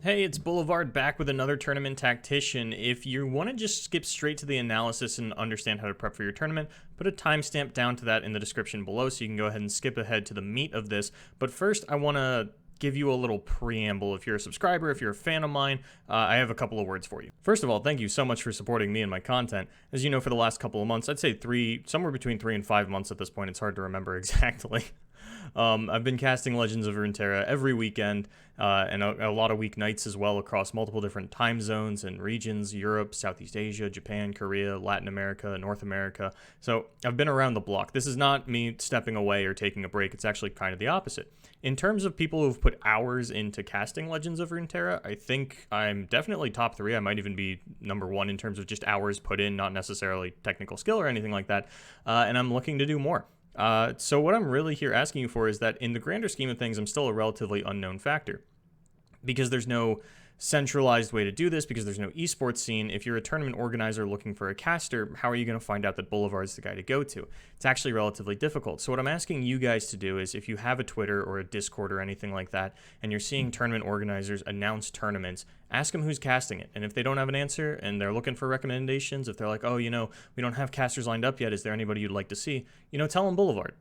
Hey, it's Boulevard back with another tournament tactician. If you want to just skip straight to the analysis and understand how to prep for your tournament, put a timestamp down to that in the description below so you can go ahead and skip ahead to the meat of this. But first, I want to give you a little preamble. If you're a subscriber, if you're a fan of mine, I have a couple of words for you. First of all, thank you so much for supporting me and my content. As you know, for the last couple of months, I'd say somewhere between 3 and 5 months at this point. It's hard to remember exactly. I've been casting Legends of Runeterra every weekend, and a lot of weeknights as well across multiple different time zones and regions: Europe, Southeast Asia, Japan, Korea, Latin America, North America. So I've been around the block. This is not me stepping away or taking a break. It's actually kind of the opposite. In terms of people who've put hours into casting Legends of Runeterra, I think I'm definitely top 3. I might even be number 1 in terms of just hours put in, not necessarily technical skill or anything like that, and I'm looking to do more. So what I'm really here asking you for is that in the grander scheme of things, I'm still a relatively unknown factor because there's no centralized way to do this, because there's no esports scene. If you're a tournament organizer looking for a caster, how are you going to find out that Boulevard's the guy to go to? It's actually relatively difficult. So what I'm asking you guys to do is, if you have a Twitter or a Discord or anything like that, and you're seeing tournament organizers announce tournaments, ask them who's casting it. And if they don't have an answer and they're looking for recommendations, if they're like, oh, we don't have casters lined up yet, is there anybody you'd like to see? Tell them Boulevard.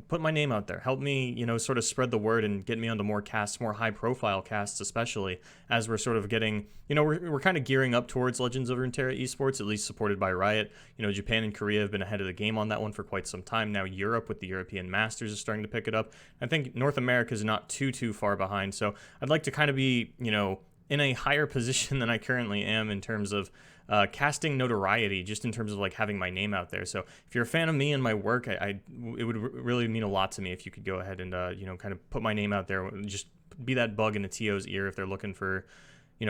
Put my name out there. Help me, sort of spread the word and get me onto more casts, more high-profile casts, especially as we're sort of getting, we're kind of gearing up towards Legends of Runeterra esports, at least supported by Riot. Japan and Korea have been ahead of the game on that one for quite some time now. Europe with the European Masters is starting to pick it up. I think North America is not too far behind. So I'd like to kind of be, in a higher position than I currently am in terms of casting notoriety, just in terms of like having my name out there. So if you're a fan of me and my work, it would really mean a lot to me if you could go ahead and kind of put my name out there, just be that bug in the TO's ear if they're looking for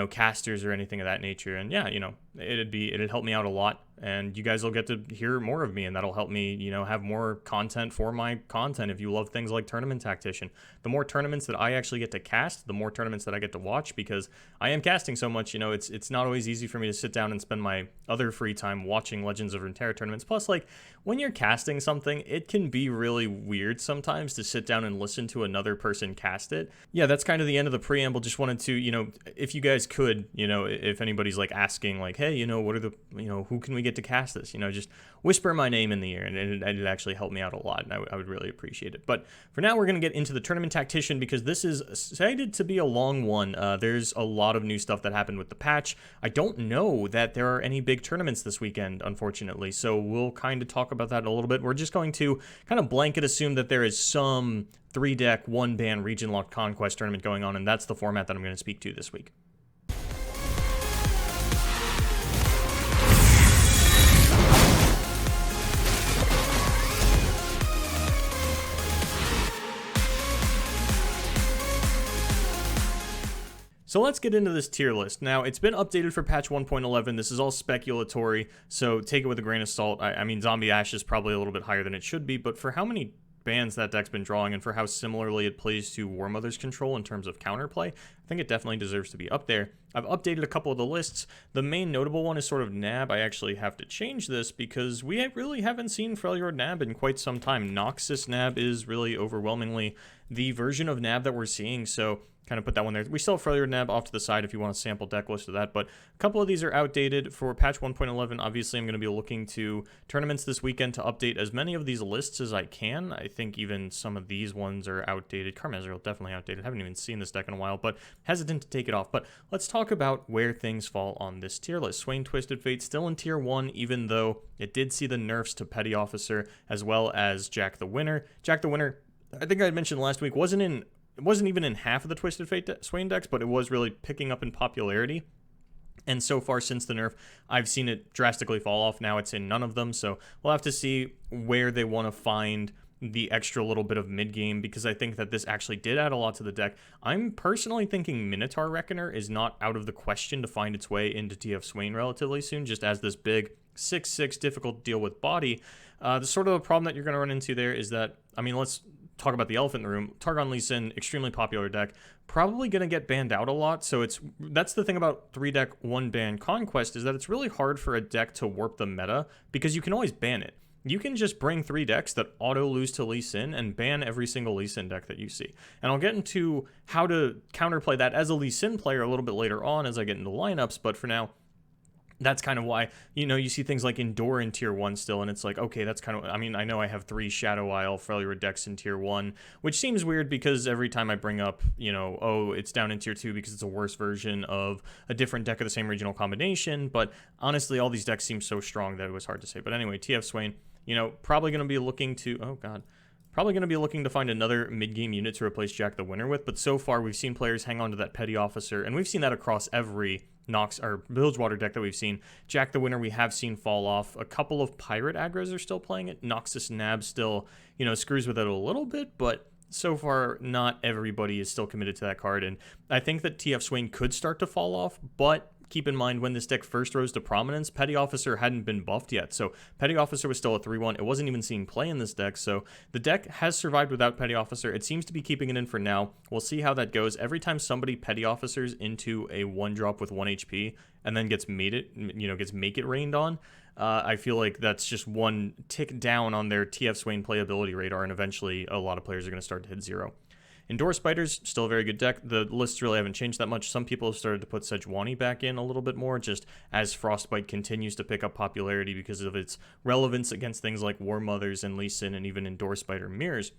casters or anything of that nature. And yeah, it'd help me out a lot, and you guys will get to hear more of me, and that'll help me, have more content for my content. If you love things like Tournament Tactician, the more tournaments that I actually get to cast, the more tournaments that I get to watch, because I am casting so much, it's not always easy for me to sit down and spend my other free time watching Legends of Runeterra tournaments. Plus, like, when you're casting something, it can be really weird sometimes to sit down and listen to another person cast it. Yeah, that's kind of the end of the preamble. Just wanted to, if you guys could, if anybody's like asking like, hey, what are the, who can we get to cast this? Just whisper my name in the ear, and it'd actually help me out a lot, and I would really appreciate it. But for now, we're going to get into the Tournament Tactician, because this is cited to be a long one. There's a lot of new stuff that happened with the patch. I don't know that there are any big tournaments this weekend, unfortunately, so we'll kind of talk about that in a little bit. We're just going to kind of blanket assume that there is some 3-deck, 1-ban region-locked conquest tournament going on, and that's the format that I'm going to speak to this week. So let's get into this tier list. Now, it's been updated for patch 1.11. This is all speculatory, so take it with a grain of salt. I mean, Zombie Ash is probably a little bit higher than it should be, but for how many bans that deck's been drawing, and for how similarly it plays to War Mother's Control in terms of counterplay, I think it definitely deserves to be up there. I've updated a couple of the lists. The main notable one is sort of Nab. I actually have to change this because we really haven't seen Freljord Nab in quite some time. Noxus Nab is really overwhelmingly the version of Nab that we're seeing, so kind of put that one there. We still have Freljord Nab off to the side if you want a sample deck list of that, but a couple of these are outdated. For patch 1.11, obviously I'm going to be looking to tournaments this weekend to update as many of these lists as I can. I think even some of these ones are outdated. Karmazriel definitely outdated. I haven't even seen this deck in a while, but hesitant to take it off. But let's talk about where things fall on this tier list. Swain Twisted Fate still in tier 1, even though it did see the nerfs to Petty Officer as well as Jack the Winner. Jack the Winner, I think I mentioned last week, it wasn't even in half of the Twisted Fate Swain decks, but it was really picking up in popularity. And so far since the nerf, I've seen it drastically fall off. Now it's in none of them, so we'll have to see where they want to find the extra little bit of mid-game, because I think that this actually did add a lot to the deck. I'm personally thinking Minotaur Reckoner is not out of the question to find its way into TF Swain relatively soon, just as this big 6/6 difficult to deal with body. The sort of problem that you're going to run into there is that, I mean, let's talk about the elephant in the room. Targon Lee Sin, extremely popular deck, probably going to get banned out a lot. So that's the thing about 3-deck 1-ban Conquest, is that it's really hard for a deck to warp the meta, because you can always ban it. you can just bring 3 decks that auto lose to Lee Sin and ban every single Lee Sin deck that you see. And I'll get into how to counterplay that as a Lee Sin player a little bit later on as I get into lineups, but for now, that's kind of why, you see things like Endure in tier 1 still, and it's like, okay, that's kind of, I mean, I know I have 3 Shadow Isle Failure decks in tier 1, which seems weird because every time I bring up, oh, it's down in tier 2 because it's a worse version of a different deck of the same regional combination, but honestly, all these decks seem so strong that it was hard to say. But anyway, TF Swain, probably going to be looking to, probably going to be looking to find another mid-game unit to replace Jack the Winner with, but so far we've seen players hang on to that Petty Officer, and we've seen that across every Nox or Bilgewater deck that we've seen. Jack the Winner we have seen fall off. A couple of Pirate aggros are still playing it. Noxus Nab still, screws with it a little bit, but so far not everybody is still committed to that card, and I think that TF Swain could start to fall off, but keep in mind, when this deck first rose to prominence, Petty Officer hadn't been buffed yet. So Petty Officer was still a 3-1. It wasn't even seeing play in this deck. So the deck has survived without Petty Officer. It seems to be keeping it in for now. We'll see how that goes. Every time somebody Petty Officers into a 1-drop with 1 HP and then gets Make It Rained on, I feel like that's just one tick down on their TF Swain playability radar, and eventually a lot of players are going to start to hit 0. Endure Spiders, still a very good deck. The lists really haven't changed that much. Some people have started to put Sejuani back in a little bit more, just as Frostbite continues to pick up popularity because of its relevance against things like War Mothers and Lee Sin and even Endure Spider mirrors.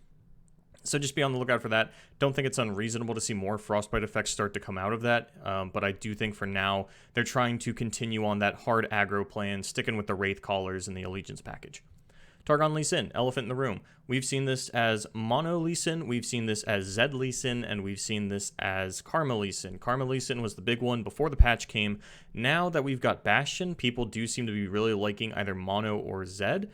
So just be on the lookout for that. Don't think it's unreasonable to see more Frostbite effects start to come out of that, but I do think for now they're trying to continue on that hard aggro plan, sticking with the Wraith Callers and the Allegiance package. Targon Lee Sin, Elephant in the Room. We've seen this as Mono Lee Sin, we've seen this as Zed Lee Sin, and we've seen this as Karma Lee Sin. Karma Lee Sin was the big one before the patch came. Now that we've got Bastion, people do seem to be really liking either Mono or Zed.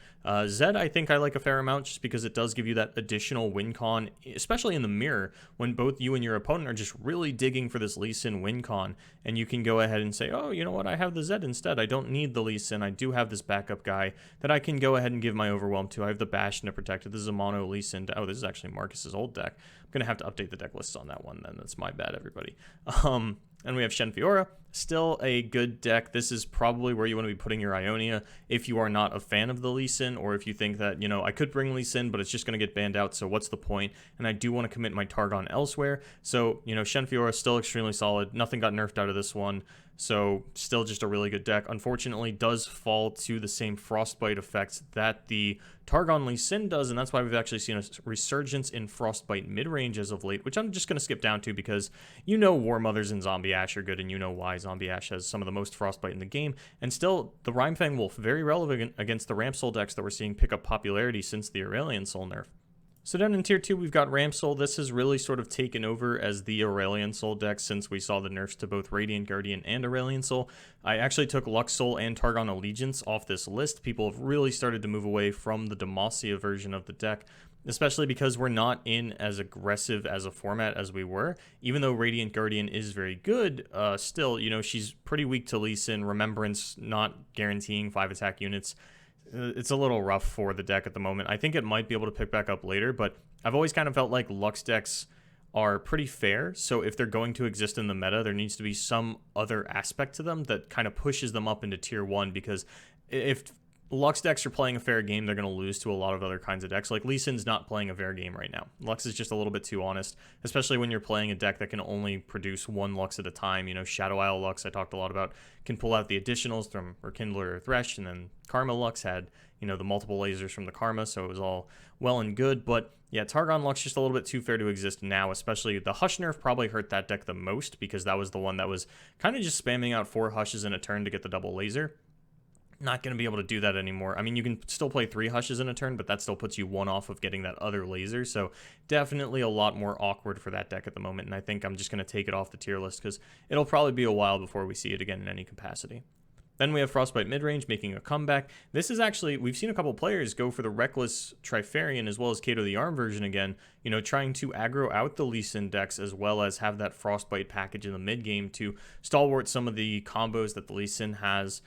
Zed, I think I like a fair amount just because it does give you that additional win con, especially in the mirror, when both you and your opponent are just really digging for this Lee Sin win con, and you can go ahead and say, oh, you know what, I have the Zed instead. I don't need the Lee Sin. I do have this backup guy that I can go ahead and give my Overwhelm to. I have the Bastion to protect it. This is a Mono Lee Sin. Oh, this is actually Marcus's old deck. I'm going to have to update the deck lists on that one then. That's my bad, everybody. And we have Shen Fiora, still a good deck. This is probably where you want to be putting your Ionia if you are not a fan of the Lee Sin, or if you think that, I could bring Lee Sin, but it's just going to get banned out, so what's the point? And I do want to commit my Targon elsewhere. So, Shen Fiora still extremely solid. Nothing got nerfed out of this one. So still just a really good deck. Unfortunately, does fall to the same Frostbite effects that the Targon Lee Sin does, and that's why we've actually seen a resurgence in Frostbite mid-range as of late, which I'm just going to skip down to because War Mothers and Zombie Ash are good, and why Zombie Ash has some of the most Frostbite in the game. And still, the Rhymefang Wolf, very relevant against the Ramp Soul decks that we're seeing pick up popularity since the Aurelion Soul nerf. So down in tier 2, we've got Ramp Soul. This has really sort of taken over as the Aurelion Soul deck since we saw the nerfs to both Radiant Guardian and Aurelion Soul. I actually took Lux Soul and Targon Allegiance off this list. People have really started to move away from the Demacia version of the deck, especially because we're not in as aggressive as a format as we were. Even though Radiant Guardian is very good, still, she's pretty weak to Lee Sin. Remembrance not guaranteeing 5 attack units. It's a little rough for the deck at the moment. I think it might be able to pick back up later, but I've always kind of felt like Lux decks are pretty fair. So if they're going to exist in the meta, there needs to be some other aspect to them that kind of pushes them up into tier 1, because if Lux decks are playing a fair game, they're going to lose to a lot of other kinds of decks. Like Lee Sin's not playing a fair game right now. Lux is just a little bit too honest, especially when you're playing a deck that can only produce 1 Lux at a time. Shadow Isle Lux, I talked a lot about, can pull out the additionals from Rekindler or Thresh, and then Karma Lux had, the multiple lasers from the Karma, so it was all well and good. But yeah, Targon Lux just a little bit too fair to exist now, especially the Hush nerf probably hurt that deck the most, because that was the one that was kind of just spamming out 4 Hushes in a turn to get the double laser. Not going to be able to do that anymore. I mean, you can still play 3 Hushes in a turn, but that still puts you 1 off of getting that other laser. So definitely a lot more awkward for that deck at the moment. And I think I'm just going to take it off the tier list because it'll probably be a while before we see it again in any capacity. Then we have Frostbite midrange making a comeback. This is actually, we've seen a couple players go for the Reckless Trifarian as well as Kato the Arm version again, trying to aggro out the Lee Sin decks as well as have that Frostbite package in the mid game to stalwart some of the combos that the Lee Sin has.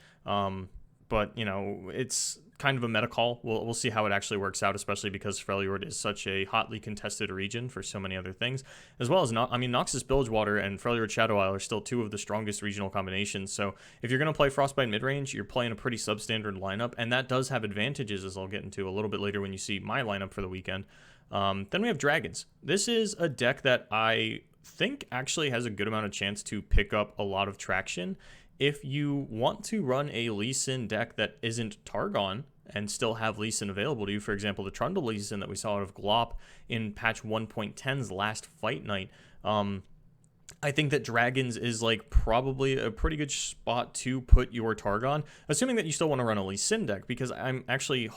but, you know, it's kind of a meta call. We'll see how it actually works out, especially because Freljord is such a hotly contested region for so many other things, as well as Noxus Bilgewater and Freljord Shadow Isle are still two of the strongest regional combinations. So if you're going to play Frostbite mid-range, you're playing a pretty substandard lineup, and that does have advantages, as I'll get into a little bit later when you see my lineup for the weekend. Then we have Dragons. This is a deck that I think actually has a good amount of chance to pick up a lot of traction. If you want to run a Lee Sin deck that isn't Targon and still have Lee Sin available to you, for example, the Trundle Lee Sin that we saw out of Glop in patch 1.10's last fight night, I think that Dragons is like probably a pretty good spot to put your Targon, assuming that you still want to run a Lee Sin deck, because I'm actually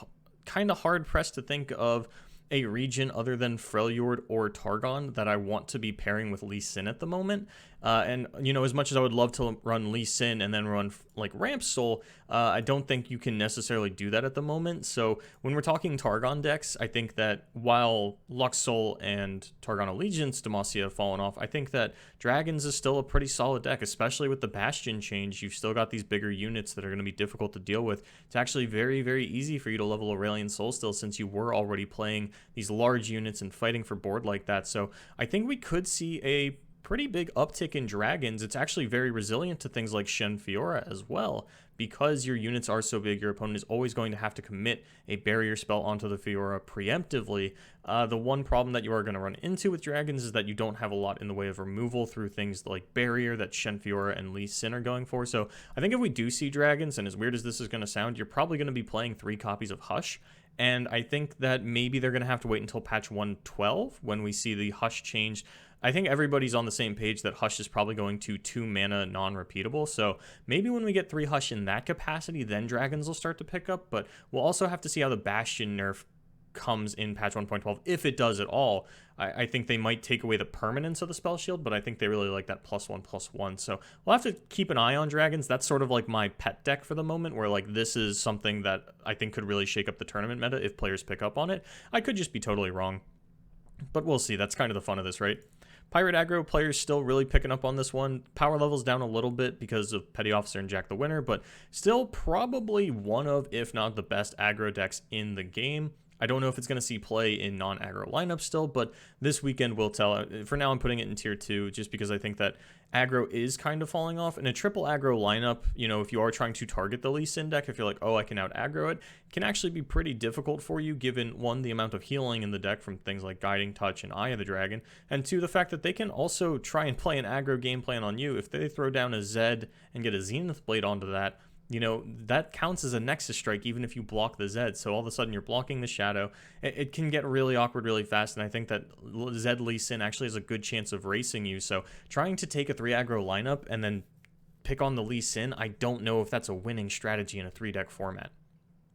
kind of hard pressed to think of a region other than Freljord or Targon that I want to be pairing with Lee Sin at the moment. And, you know, as much as I would love to run Lee Sin and then run, like, Ramp Soul, I don't think you can necessarily do that at the moment. So when we're talking Targon decks, I think that while Lux Soul and Targon Allegiance Demacia have fallen off, I think that Dragons is still a pretty solid deck, especially with the Bastion change. You've still got these bigger units that are going to be difficult to deal with. It's actually very, very easy for you to level Aurelion Soul still, since you were already playing these large units and fighting for board like that. So I think we could see a pretty big uptick in Dragons. It's actually very resilient to things like Shen Fiora as well. Because your units are so big, your opponent is always going to have to commit a barrier spell onto the Fiora preemptively. The one problem that you are going to run into with Dragons is that you don't have a lot in the way of removal through things like barrier that Shen Fiora and Lee Sin are going for. So I think if we do see Dragons, and as weird as this is going to sound, you're probably going to be playing 3 copies of Hush. And I think that maybe they're going to have to wait until patch 112 when we see the Hush change. I think everybody's on the same page that Hush is probably going to 2 mana non-repeatable. So maybe when we get 3 Hush in that capacity, then Dragons will start to pick up. But we'll also have to see how the Bastion nerf comes in patch 1.12, if it does at all. I think they might take away the permanence of the spell shield, but I think they really like that +1/+1. So we'll have to keep an eye on Dragons. That's sort of like my pet deck for the moment, where like this is something that I think could really shake up the tournament meta if players pick up on it. I could just be totally wrong, but we'll see. That's kind of the fun of this, right? Pirate aggro players still really picking up on this one. Power level's down a little bit because of Petty Officer and Jack the Winner, but still probably one of, if not the best aggro decks in the game. I don't know if it's going to see play in non-aggro lineups still, but this weekend will tell. For now, I'm putting it in tier 2 just because I think that aggro is kind of falling off. In a triple aggro lineup, you know, if you are trying to target the Lee Sin deck, if you're like, oh, I can out aggro it, can actually be pretty difficult for you given, 1, the amount of healing in the deck from things like Guiding Touch and Eye of the Dragon, and 2, the fact that they can also try and play an aggro game plan on you. If they throw down a Zed and get a Zenith Blade onto that, you know, that counts as a Nexus Strike even if you block the Zed. So all of a sudden you're blocking the Shadow. It can get really awkward really fast, and I think that Zed Lee Sin actually has a good chance of racing you. So trying to take a 3 aggro lineup and then pick on the Lee Sin, I don't know if that's a winning strategy in a 3-deck format.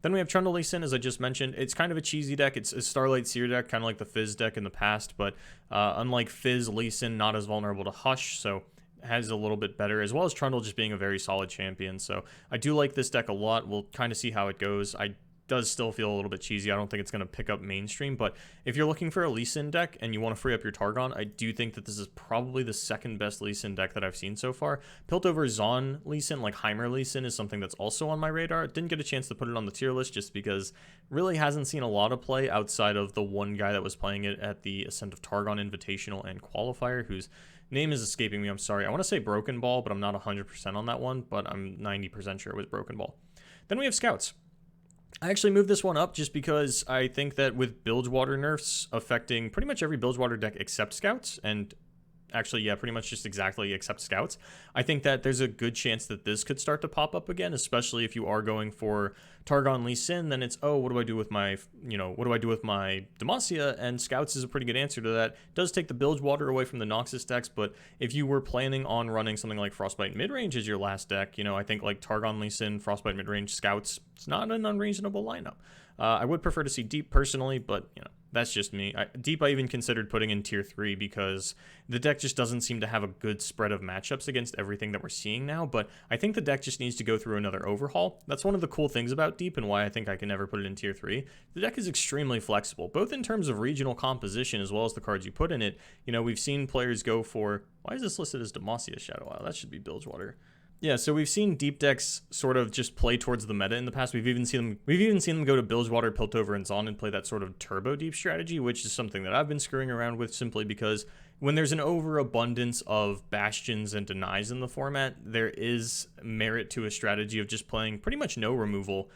Then we have Trundle Lee Sin, as I just mentioned. It's kind of a cheesy deck. It's a Starlight Seer deck, kind of like the Fizz deck in the past, but unlike Fizz, Lee Sin not as vulnerable to Hush, so has a little bit better, as well as Trundle just being a very solid champion. So I do like this deck a lot. We'll kind of see how it goes. Does still feel a little bit cheesy. I don't think it's going to pick up mainstream, but if you're looking for a Lee Sin deck and you want to free up your Targon, I do think that this is probably the second best Lee Sin deck that I've seen so far. Piltover Zon Lee Sin, like Heimer Lee Sin, is something that's also on my radar. Didn't get a chance to put it on the tier list just because really hasn't seen a lot of play outside of the one guy that was playing it at the Ascent of Targon Invitational and Qualifier, whose name is escaping me. I'm sorry. I want to say Broken Ball, but I'm not 100% on that one, but I'm 90% sure it was Broken Ball. Then we have Scouts. I actually moved this one up just because I think that with Bilgewater nerfs affecting pretty much every Bilgewater deck except Scouts, and actually, yeah, pretty much just exactly except Scouts, I think that there's a good chance that this could start to pop up again, especially if you are going for Targon Lee Sin. Then it's, oh, what do I do with my, what do I do with my Demacia? And Scouts is a pretty good answer to that. It does take the Bilgewater away from the Noxus decks, but if you were planning on running something like Frostbite Midrange as your last deck, I think like Targon Lee Sin, Frostbite Midrange, Scouts, it's not an unreasonable lineup. I would prefer to see Deep personally, but, that's just me. Deep I even considered putting in tier 3 because the deck just doesn't seem to have a good spread of matchups against everything that we're seeing now, but I think the deck just needs to go through another overhaul. That's one of the cool things about Deep and why I think I can never put it in tier 3. The deck is extremely flexible, both in terms of regional composition as well as the cards you put in it. We've seen players go for, why is this listed as Demacia Shadow Isle? That should be Bilgewater. Yeah, so we've seen deep decks sort of just play towards the meta in the past. We've even seen them go to Bilgewater, Piltover, and Zon and play that sort of turbo deep strategy, which is something that I've been screwing around with simply because when there's an overabundance of bastions and denies in the format, there is merit to a strategy of just playing pretty much no removal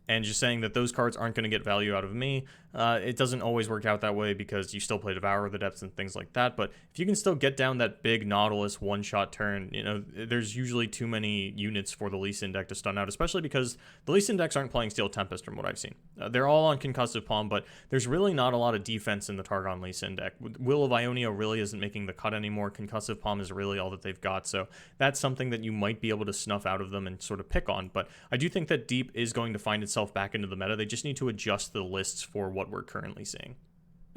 and just saying that those cards aren't going to get value out of me. It doesn't always work out that way because you still play Devour of the Depths and things like that, but if you can still get down that big Nautilus one-shot turn, you know, there's usually too many units for the Lee Sin deck to stun out, especially because the Lee Sin decks aren't playing Steel Tempest from what I've seen. They're all on Concussive Palm, but there's really not a lot of defense in the Targon Lee Sin deck. Will of Ionia really isn't making the cut anymore. Concussive Palm is really all that they've got, so that's something that you might be able to snuff out of them and sort of pick on, but I do think that Deep is going to find itself back into the meta. They just need to adjust the lists for what we're currently seeing.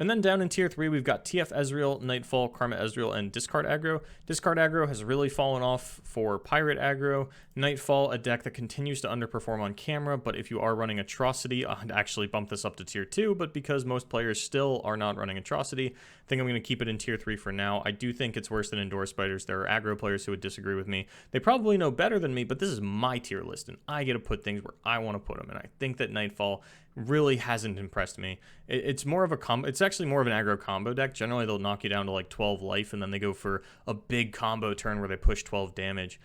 And then down in tier 3, we've got TF Ezreal, Nightfall, Karma Ezreal, and Discard Aggro. Discard Aggro has really fallen off for Pirate Aggro. Nightfall, a deck that continues to underperform on camera, but if you are running Atrocity, I'd actually bump this up to tier 2, but because most players still are not running Atrocity, I think I'm going to keep it in tier 3 for now. I do think it's worse than Endure Spiders. There are aggro players who would disagree with me. They probably know better than me, but this is my tier list, and I get to put things where I want to put them, and I think that Nightfall really hasn't impressed me. It's more of a it's actually more of an aggro combo deck. Generally, they'll knock you down to like 12 life, and then they go for a big combo turn where they push 12 damage.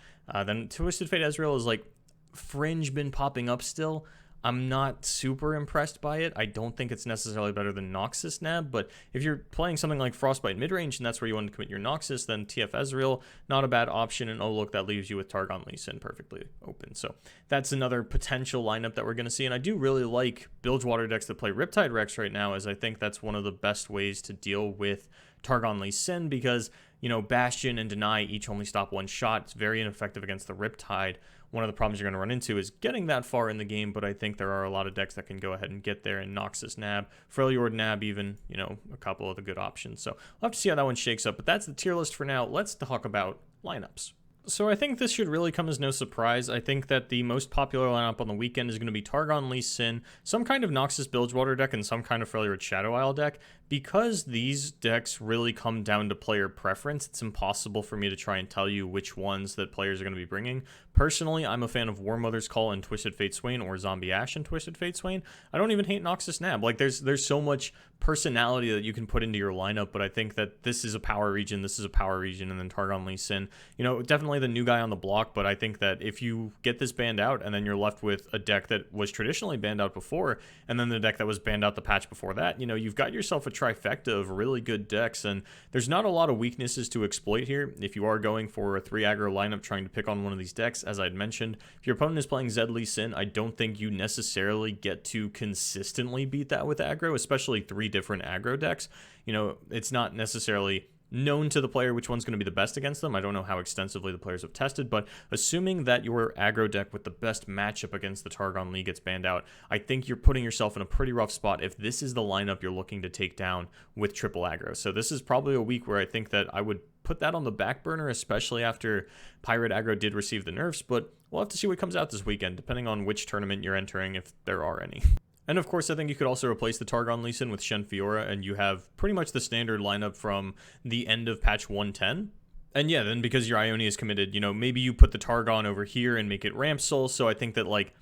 Then Twisted Fate Ezreal is like fringe been popping up still. I'm not super impressed by it. I don't think it's necessarily better than Noxus Nab, but if you're playing something like Frostbite midrange and that's where you want to commit your Noxus, then TF Ezreal, not a bad option, and oh look, that leaves you with Targon Lee Sin perfectly open. So that's another potential lineup that we're going to see, and I do really like Bilgewater decks that play Riptide Rex right now, as I think that's one of the best ways to deal with Targon Lee Sin, because, you know, Bastion and Deny each only stop one shot. It's very ineffective against the Riptide. One of the problems you're going to run into is getting that far in the game, but I think there are a lot of decks that can go ahead and get there, and Noxus Nab, Freljord Nab even, you know, a couple of the good options. So we'll have to see how that one shakes up, but that's the tier list for now. Let's talk about lineups. So I think this should really come as no surprise. I think that the most popular lineup on the weekend is going to be Targon Lee Sin, some kind of Noxus Bilgewater deck, and some kind of Freljord Shadow Isle deck. Because these decks really come down to player preference, it's impossible for me to try and tell you which ones that players are going to be bringing. Personally, I'm a fan of War Mother's Call and Twisted Fate Swain, or Zombie Ash and Twisted Fate Swain. I don't even hate Noxus Nab. Like, there's so much personality that you can put into your lineup, but I think that this is a power region, and then Targon Lee Sin, you know, definitely the new guy on the block, but I think that if you get this banned out and then you're left with a deck that was traditionally banned out before, and then the deck that was banned out the patch before that, you know, you've got yourself a trifecta of really good decks, and there's not a lot of weaknesses to exploit here. If you are going for a 3 aggro lineup trying to pick on one of these decks, as I'd mentioned, if your opponent is playing Zed Lee Sin, I don't think you necessarily get to consistently beat that with aggro, especially 3 different aggro decks. You know, it's not necessarily known to the player which one's going to be the best against them. I don't know how extensively the players have tested, but assuming that your aggro deck with the best matchup against the Targon Lee gets banned out, I think you're putting yourself in a pretty rough spot if this is the lineup you're looking to take down with triple aggro. So this is probably a week where I think that I would put that on the back burner, especially after Pirate aggro did receive the nerfs, but we'll have to see what comes out this weekend, depending on which tournament you're entering, if there are any. And of course, I think you could also replace the Targon Lee Sin with Shen Fiora, and you have pretty much the standard lineup from the end of patch 110. And yeah, then because your Ionia is committed, you know, maybe you put the Targon over here and make it Ramp Soul. So I think that, like,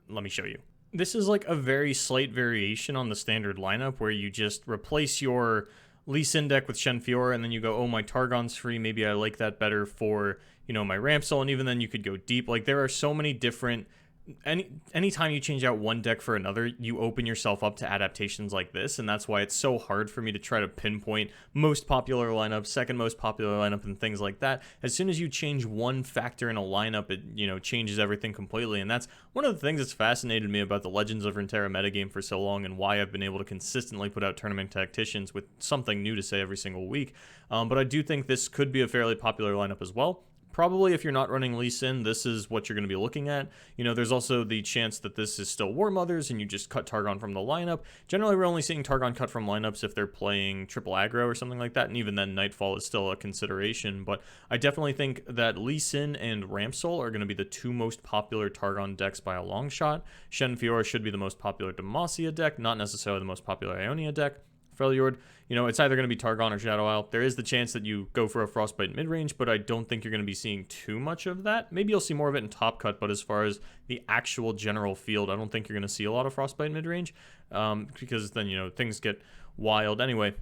let me show you. This is like a very slight variation on the standard lineup where you just replace your Lee Sin deck with Shen Fiora, and then you go, oh, my Targon's free. Maybe I like that better for, you know, my Ramp Soul. And even then you could go deep. Like, there are so many different... Anytime you change out one deck for another, you open yourself up to adaptations like this, and that's why it's so hard for me to try to pinpoint most popular lineup, second most popular lineup, and things like that. As soon as you change one factor in a lineup, it, you know, changes everything completely, and that's one of the things that's fascinated me about the Legends of Runeterra metagame for so long, and why I've been able to consistently put out tournament tacticians with something new to say every single week. But I do think this could be a fairly popular lineup as well. Probably if you're not running Lee Sin, this is what you're going to be looking at. You know, there's also the chance that this is still War Mothers and you just cut Targon from the lineup. Generally, we're only seeing Targon cut from lineups if they're playing triple aggro or something like that, and even then, Nightfall is still a consideration. But I definitely think that Lee Sin and Ramp Soul are going to be the 2 most popular Targon decks by a long shot. Shen Fiora should be the most popular Demacia deck, not necessarily the most popular Ionia deck. Freljord, you know, it's either going to be Targon or Shadow Isle. There is the chance that you go for a Frostbite mid-range, but I don't think you're going to be seeing too much of that. Maybe you'll see more of it in Top Cut, but as far as the actual general field, I don't think you're going to see a lot of Frostbite mid-range, because then, you know, things get wild. Anyway,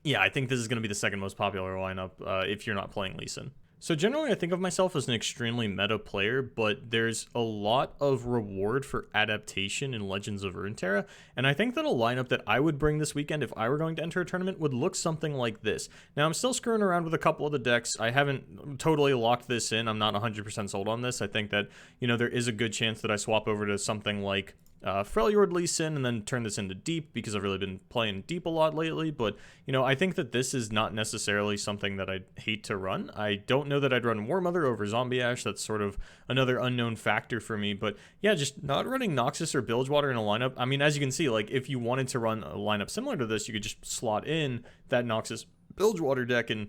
yeah, I think this is going to be the second most popular lineup if you're not playing Lee Sin. So generally, I think of myself as an extremely meta player, but there's a lot of reward for adaptation in Legends of Runeterra, and I think that a lineup that I would bring this weekend if I were going to enter a tournament would look something like this. Now, I'm still screwing around with a couple of the decks. I haven't totally locked this in. I'm not 100% sold on this. I think that, you know, there is a good chance that I swap over to something like Freljord Lee Sin and then turn this into Deep, because I've really been playing Deep a lot lately. But, you know, I think that this is not necessarily something that I'd hate to run. I don't know that I'd run War Mother over Zombie Ash. That's sort of another unknown factor for me. But yeah, just not running Noxus or Bilgewater in a lineup. I mean, as you can see, like, if you wanted to run a lineup similar to this, you could just slot in that Noxus Bilgewater deck and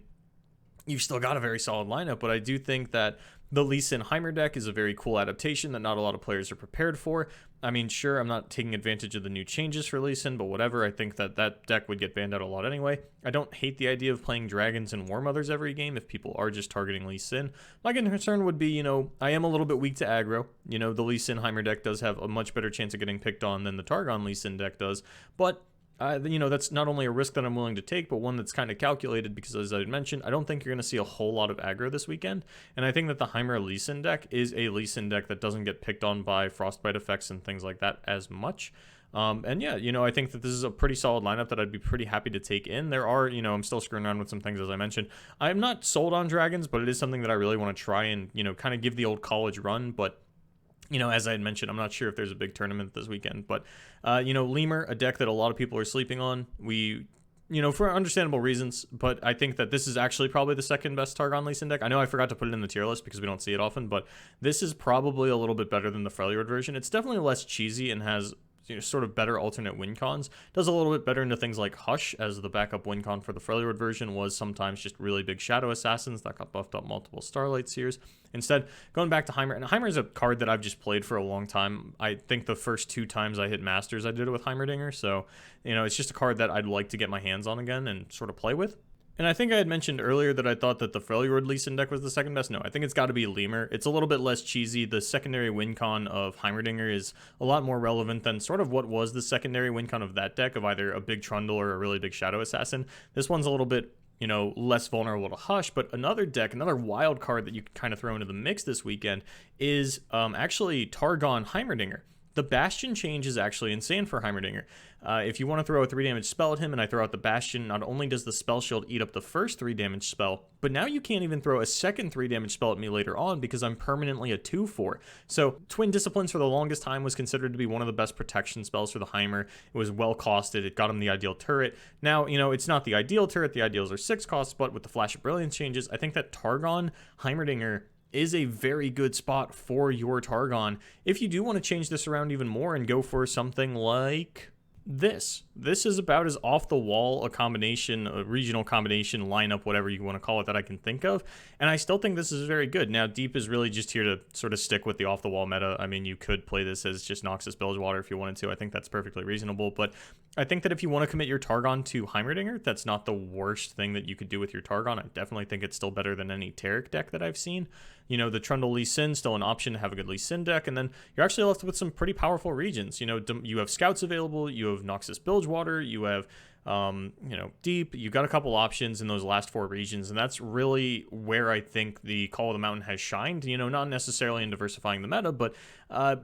you've still got a very solid lineup. But I do think that the Lee Sin Heimer deck is a very cool adaptation that not a lot of players are prepared for. I mean, sure, I'm not taking advantage of the new changes for Lee Sin, but whatever. I think that that deck would get banned out a lot anyway. I don't hate the idea of playing Dragons and War Mothers every game if people are just targeting Lee Sin. My concern would be, you know, I am a little bit weak to aggro. You know, the Lee Sin Heimer deck does have a much better chance of getting picked on than the Targon Lee Sin deck does, but you know, that's not only a risk that I'm willing to take, but one that's kind of calculated because, as I mentioned, I don't think you're going to see a whole lot of aggro this weekend. And I think that the Heimer Lee Sin deck is a Lee Sin deck that doesn't get picked on by Frostbite effects and things like that as much. And yeah, you know, I think that this is a pretty solid lineup that I'd be pretty happy to take in. There are, you know, I'm still screwing around with some things, as I mentioned. I'm not sold on Dragons, but it is something that I really want to try and, you know, kind of give the old college run, but you know, as I had mentioned, I'm not sure if there's a big tournament this weekend, but, you know, Lemur, a deck that a lot of people are sleeping on. You know, for understandable reasons, but I think that this is actually probably the second best Targon Lee Sin deck. I know I forgot to put it in the tier list because we don't see it often, but this is probably a little bit better than the Freljord version. It's definitely less cheesy and has, you know, sort of better alternate win cons. Does a little bit better into things like Hush, as the backup win con for the Freljord version was sometimes just really big Shadow Assassins that got buffed up multiple Starlight Seers. Instead, going back to Heimer, and Heimer is a card that I've just played for a long time. I think the first 2 times I hit Masters, I did it with Heimerdinger, so, you know, it's just a card that I'd like to get my hands on again and sort of play with. And I think I had mentioned earlier that I thought that the Freljord Lee Sin deck was the second best. No, I think it's got to be Lemur. It's a little bit less cheesy. The secondary win con of Heimerdinger is a lot more relevant than sort of what was the secondary win con of that deck, of either a big Trundle or a really big Shadow Assassin. This one's a little bit, you know, less vulnerable to Hush, but another deck, another wild card that you can kind of throw into the mix this weekend is actually Targon Heimerdinger. The Bastion change is actually insane for Heimerdinger. If you want to throw a 3 damage spell at him and I throw out the Bastion, not only does the spell shield eat up the first 3 damage spell, but now you can't even throw a second 3 damage spell at me later on because I'm permanently a 2/4. So Twin Disciplines for the longest time was considered to be one of the best protection spells for the Heimer. It was well costed. It got him the ideal turret. Now, you know, it's not the ideal turret. The ideals are 6 costs, but with the Flash of Brilliance changes, I think that Targon Heimerdinger is a very good spot for your Targon if you do want to change this around even more and go for something like this. This is about as off the wall a combination, a regional combination lineup, whatever you want to call it, that I can think of. And I still think this is very good. Now, Deep is really just here to sort of stick with the off the wall meta. I mean, you could play this as just Noxus Bilgewater if you wanted to. I think that's perfectly reasonable. But I think that if you want to commit your Targon to Heimerdinger, that's not the worst thing that you could do with your Targon. I definitely think it's still better than any Taric deck that I've seen. You know, the Trundle Lee Sin, still an option to have a good Lee Sin deck. And then you're actually left with some pretty powerful regions. You know, you have Scouts available. You have Noxus Bilgewater. You have, you know, Deep. You've got a couple options in those last 4 regions. And that's really where I think the Call of the Mountain has shined. You know, not necessarily in diversifying the meta, but,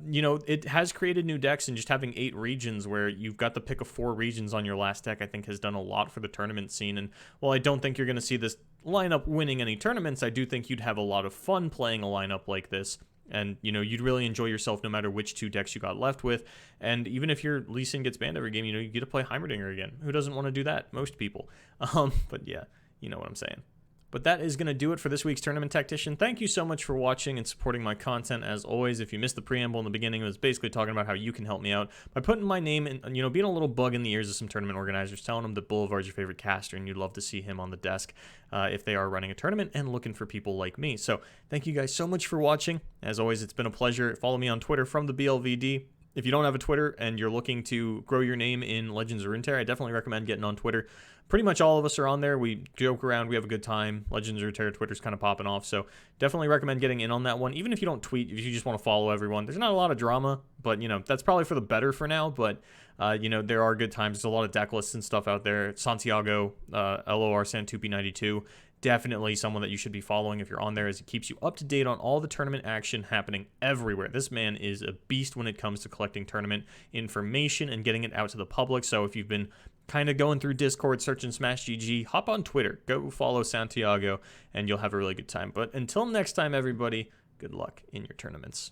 you know, it has created new decks, and just having 8 regions where you've got the pick of 4 regions on your last deck, I think has done a lot for the tournament scene. And while I don't think you're going to see this lineup winning any tournaments, I do think you'd have a lot of fun playing a lineup like this. And, you know, you'd really enjoy yourself no matter which 2 decks you got left with. And even if your Lee Sin gets banned every game, you know, you get to play Heimerdinger again. Who doesn't want to do that? Most people. But yeah, you know what I'm saying. But that is going to do it for this week's Tournament Tactician. Thank you so much for watching and supporting my content. As always, if you missed the preamble in the beginning, it was basically talking about how you can help me out by putting my name in, you know, being a little bug in the ears of some tournament organizers, telling them that Boulevard's your favorite caster and you'd love to see him on the desk if they are running a tournament and looking for people like me. So thank you guys so much for watching. As always, it's been a pleasure. Follow me on Twitter from the BLVD. if you don't have a Twitter and you're looking to grow your name in Legends of Runeterra, I definitely recommend getting on Twitter. Pretty much all of us are on there. We joke around. We have a good time. Legends of Runeterra Twitter's kind of popping off. So definitely recommend getting in on that one. Even if you don't tweet, if you just want to follow everyone, there's not a lot of drama, but, you know, that's probably for the better for now. But, you know, there are good times. There's a lot of deck lists and stuff out there. Santiago, LOR Santupi92. Definitely someone that you should be following if you're on there, as it keeps you up to date on all the tournament action happening everywhere. This man is a beast when it comes to collecting tournament information and getting it out to the public. So if you've been kind of going through Discord, searching Smash GG, hop on Twitter, go follow Santiago, and you'll have a really good time. But until next time, everybody, good luck in your tournaments.